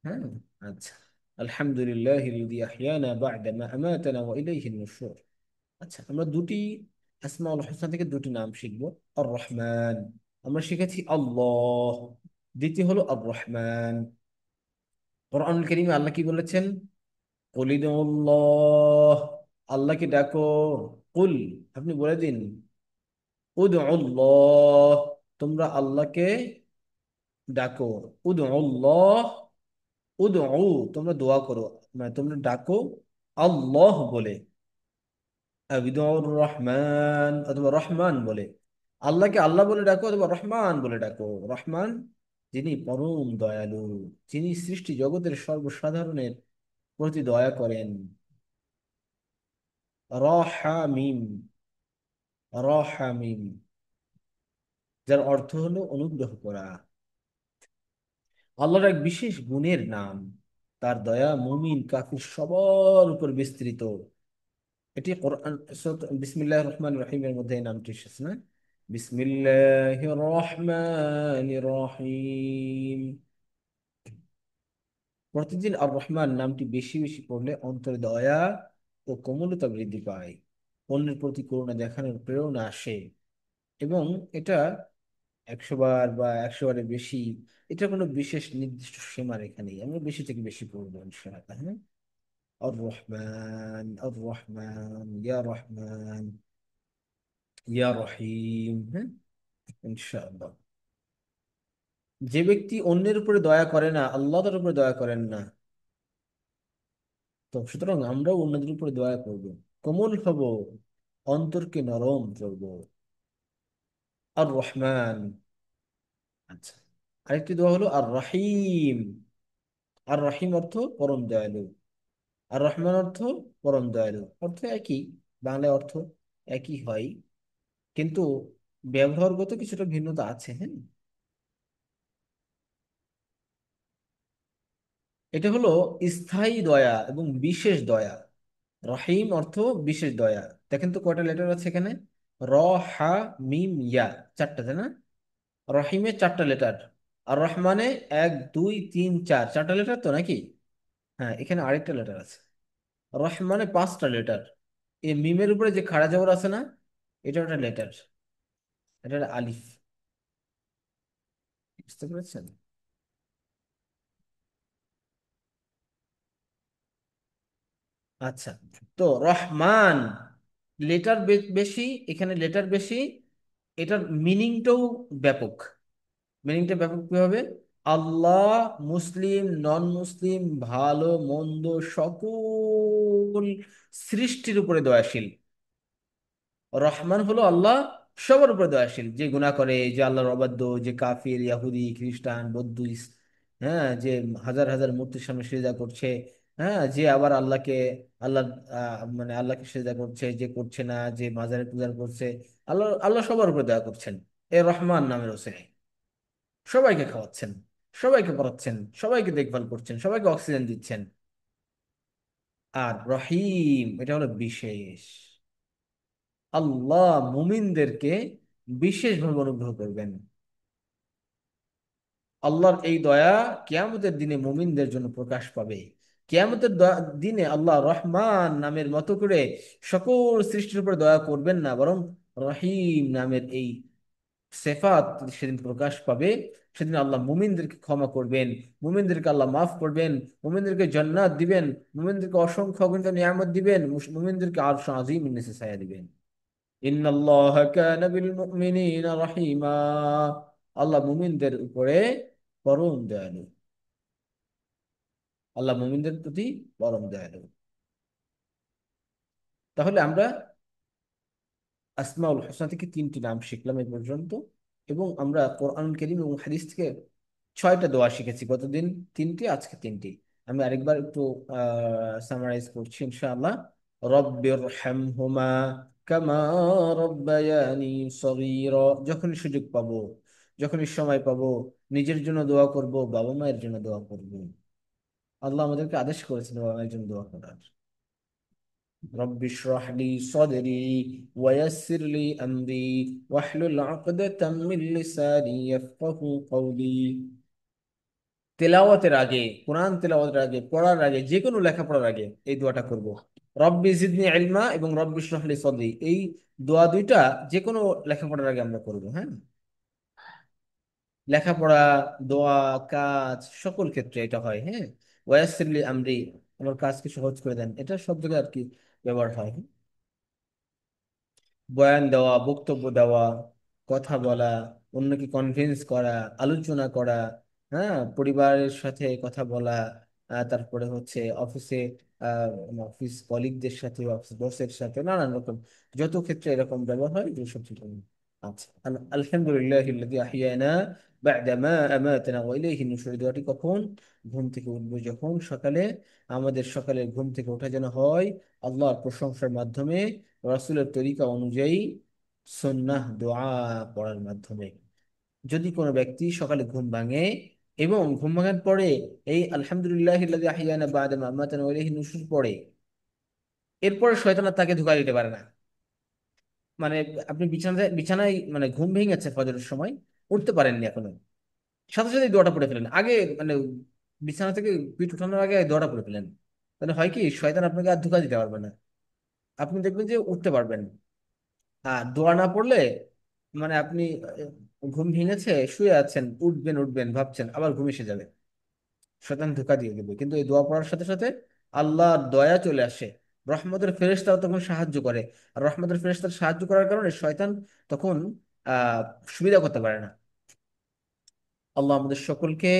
হ্যাঁ। আচ্ছা। আলহামদুলিল্লাহ আহইয়ানা বা'দা মা আমাতানা ওয়া ইলাইহিন নুশুর। আচ্ছা, আমরা দুটি আসমাউল হোসনা থেকে দুটি নাম শিখবো। আর রহমান, আমরা শিখেছি আল্লাহ, দ্বিতীয় হলো আর রহমান। কোরআনুল কারীমে আল্লাহ কি বলেছেন? কুলিদুল্লাহ, আল্লাহকে ডাকো। কুল, আপনি বলে দিন। উদউল্লাহ, তোমরা আল্লাহকে ডাকো। উদউল্লাহ, উদউ তোমরা দোয়া করো, মানে তোমরা ডাকো আল্লাহ বলে। আবিদুর রহমান অথবা রহমান বলে, আল্লাহকে আল্লাহ বলে ডাকো অথবা রহমান বলে ডাকো। রহমান যিনি পরম দয়ালু, যিনি সৃষ্টি জগতের সর্বসাধারণের প্রতি দয়া করেন। রহামিম, রহামিম, যার অর্থ হলো অনুগ্রহ করা। আল্লাহর এক বিশেষ গুণের নাম, তার দয়া মুমিন কাফির সবার উপর বিস্তৃত। এটি কোরআন বিসমিল্লাহির রহমানির রহিমের মধ্যে এই নামটি এসেছে না? বিসমিল্লাহির রহমানির রহিম। প্রতিদিন আর রহমান নামটি বেশি বেশি পড়লে অন্তরে দয়া ও কোমলতা বৃদ্ধি পায়, অন্যের প্রতি করুণা দেখানোর প্রেরণা আসে। এবং এটা 100 বার বা 100 বারের বেশি, এটা কোনো বিশেষ নির্দিষ্ট সীমারেখা নেই, আমরা বেশি থেকে বেশি পড়বো ইনশাআল্লাহ। হ্যাঁ, আর রহমান, আর রহমান, ইয়া রহমান, ইয়া রহিম। হ্যাঁ, ইনশাআল্লাহ। যে ব্যক্তি অন্যের উপরে দয়া করে না, আল্লাহ তার উপরে দয়া করেন না। তো সুতরাং আমরাও অন্যদের উপরে দয়া করব, কোমল হব, অন্তরকে নরম করব। আর রহমান। আচ্ছা, আরেকটি দোয়া হলো আর রহিম। আর রহিম অর্থ পরম দয়ালু, আর রহমান অর্থ পরম দয়ালু, অর্থ একই, বাংলায় অর্থ একই হয়, কিন্তু ব্যবহারগত কিছুটা ভিন্নতা আছে। হ্যাঁ, এটা হলো স্থায়ী দয়া এবং বিশেষ দয়া। রহিম অর্থ বিশেষ দয়া। দেখেন তো কয়টা লেটার আছে এখানে? র, হা, মিম, ইয়া, চারটা, তাই না? রহিমে চারটা লেটার, আর রহমানে 1 2 3 4, চারটা লেটার তো নাকি? হ্যাঁ, এখানে আরেকটা লেটার আছে। রহমানে 5টা লেটার। এই মিমের উপরে যে খাড়া জবর আছে না, এটা একটা লেটার, এটা একটা আলিফ। বুঝতে পেরেছেন? আচ্ছা, তো রহমান লেটার বেশি, এখানে লেটার বেশি, এটার মিনিংটাও ব্যাপক। মিনিংটা ব্যাপক কিভাবে? আল্লাহ মুসলিম নন মুসলিম ভালো মন্দ সকল সৃষ্টির উপরে দয়াশীল। রহমান হলো আল্লাহ সবার উপরে দয়াশীল, যে গুনাহ করে, যে আল্লাহর অবাধ্য, যে কাফির ইহুদি খ্রিস্টান বৌদ্ধ, হ্যাঁ, যে হাজার হাজার মূর্তির সামনে সিজদা করছে, হ্যাঁ, যে আবার আল্লাহকে, আল্লাহ মানে আল্লাহকে সিজদা করছে, যে করছে না, যে মাজারে পূজা করছে, আল্লাহ আল্লাহ সবার উপরে দয়া করছেন। এ রহমান নামের ওসিলায় সবাইকে খাওয়াচ্ছেন, সবাইকে পড়াচ্ছেন, সবাইকে দেখভাল করছেন, সবাইকে অক্সিজেন দিচ্ছেন। আর রহিম এটা হলো বিশেষ, আল্লাহ মুমিনদেরকে বিশেষভাবে অনুগ্রহ করবেন। আল্লাহর এই দয়া কিয়ামতের দিনে মুমিনদের জন্য প্রকাশ পাবে। কিয়ামতের দিনে আল্লাহ রহমান নামের মতো করে সকল সৃষ্টির উপর দয়া করবেন না, বরং রহিম নামের এই সেফাত সেদিন প্রকাশ পাবে। সেদিন আল্লাহ মুমিনদেরকে ক্ষমা করবেন, মুমিনদেরকে আল্লাহ মাফ করবেন, মুমিনদেরকে জান্নাত দিবেন, মুমিনদেরকে অসংখ্য অগণিত নিয়ামত দিবেন, মুমিনদেরকে আরশ আজিমের নিচে ছায়া দিবেন। ইন্নাল্লাহা কানা বিল মুমিনিনা রহিমা। আল্লাহ মুমিনদের উপরে পরম দয়ালু, আল্লাহ মুমিনদের প্রতি পরম দয়ালু। তাহলে আমরা আসমাউল হোসনা থেকে 3টি নাম শিখলাম এ পর্যন্ত, এবং আমরা কোরআন কারীম এবং হাদিস থেকে 6টা দোয়া শিখেছি। গতদিন 3টি, আজকে 3টি। আমি আরেকবার একটু সামারাইজ করছি ইনশাআল্লাহ। রব্বির হামহুমা কামা রব্বায়ানি সগীরা। যখনই সুযোগ পাবো, যখনই সময় পাবো, নিজের জন্য দোয়া করব, বাবা মায়ের জন্য দোয়া করব। আল্লাহ আমাদেরকে আদেশ করেছেন বাবা মায়ের জন্য দোয়া করার। رب اشرح لي صدري ويسر لي أمري واحلل عقدة من لساني يفقه قولي। তেলাওয়াতের আগে, কোরআন তেলাওয়াতের আগে, পড়ার আগে, যে কোনো লেখাপড়ার আগে এই দোয়াটা করব। রব্বি জিদনি ইলমা এবং রব্বি ইশরাহ লি সদরি, এই দোয়া দুইটা যে কোনো লেখাপড়ার আগে আমরা করব। হ্যাঁ, লেখাপড়া, দোয়া, কাজ, সকল ক্ষেত্রে এটা হয়। হ্যাঁ, ওয়ায়াসসির লি আমরি, আমার কাজকে সহজ করে দেন, এটা সব জায়গায় আর কি ব্যবহার হয়। বয়ান দেওয়া, বক্তব্য দেওয়া, কথা বলা, অন্যকে কনভিন্স করা, আলোচনা করা, হ্যাঁ, পরিবারের সাথে কথা বলা, তারপরে হচ্ছে অফিসে অফিস কলিগদের সাথে, অফিস বসের সাথে, নানান রকম যত ক্ষেত্রে এরকম ব্যবহার হয় যেসব ঠিক নেই। আচ্ছা, আলহামদুলিল্লাহ আল্লাযী আহইয়ানা বা'দা মা আমাতানা ওয়া ইলাইহি নুশুর, এই দোয়াটি কখন? ঘুম থেকে উঠবো যখন, সকালে। আমাদের সকালে ঘুম থেকে ওঠা যেন হয় আল্লাহর প্রশংসার মাধ্যমে, রাসূলের তরিকা অনুযায়ী, সুন্নাহ দোয়া পড়ার মাধ্যমে। যদি কোনো ব্যক্তি সকালে ঘুম ভাঙে এবং ঘুম ভাঙার পরে এই আলহামদুলিল্লাহিল্লাযী আহইয়ানা বা'দা মা আমাতানা ওয়া ইলাইহি নুশুর পড়ে, এরপরে শয়তান আর তাকে ধোঁকা দিতে পারে না। মানে আপনি বিছানায় বিছানায় মানে ঘুম ভেঙেছে ফজরের সময়, উঠতে পারেননি এখনো, সাথে সাথে দোয়াটা পড়ে ফেলেন আগে, মানে বিছানা থেকে পিঠ উঠানোর আগে দোয়াটা পড়ে ফেলেন, তাহলে হয় কি শয়তান আপনাকে আর ধোঁকা দিতে পারবে না, আপনি দেখবেন যে উঠতে পারবেন। আর দোয়া না পড়লে মানে আপনি ঘুম ভেঙেছে, শুয়ে আছেন, উঠবেন উঠবেন ভাবছেন, আবার ঘুম এসে যাবে, শয়তান ধোঁকা দিয়ে দেবে। কিন্তু এই দোয়া পড়ার সাথে সাথে আল্লাহর দয়া চলে আসে, রহমতের ফেরেশতাও তখন সাহায্য করে। আর রহমতের ফেরেশতার সাহায্য করার কারণে শয়তান তখন আহ সুবিধা করতে পারে না। আল্লাহ আমাদের সকলকে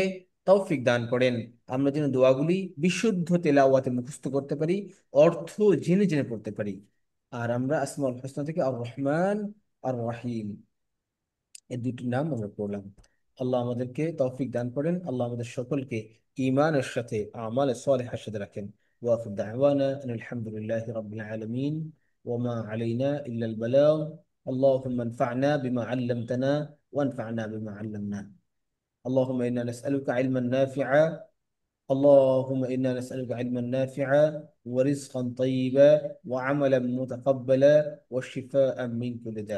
তৌফিক দান করেন, আমরা যেন দোয়াগুলি বিশুদ্ধ তেলাওয়াতে মুখস্থ করতে পারি, অর্থ জেনে জেনে পড়তে পারি। আর আমরা আসমাউল হোসনা থেকে আর রহমান আর রাহিম এই দুটি নাম আমরা পড়লাম। আল্লাহ আমাদেরকে তৌফিক দান করেন, আল্লাহ আমাদের সকলকে ঈমানের সাথে আমালে সালেহার সাথে রাখেন। ওয়াখির দাওয়ানা আনিল হামদুলিল্লাহি রাব্বিল আলামিন ওয়া মা আলাইনা ইল্লা আল বালাগ। اللهم انفعنا بما علمتنا وانفعنا بما علمنا. اللهم إنا نسألك علما نافعا، اللهم إنا نسألك علما نافعا ورزقا طيبا وعملا متقبلا وشفاء من كل داء.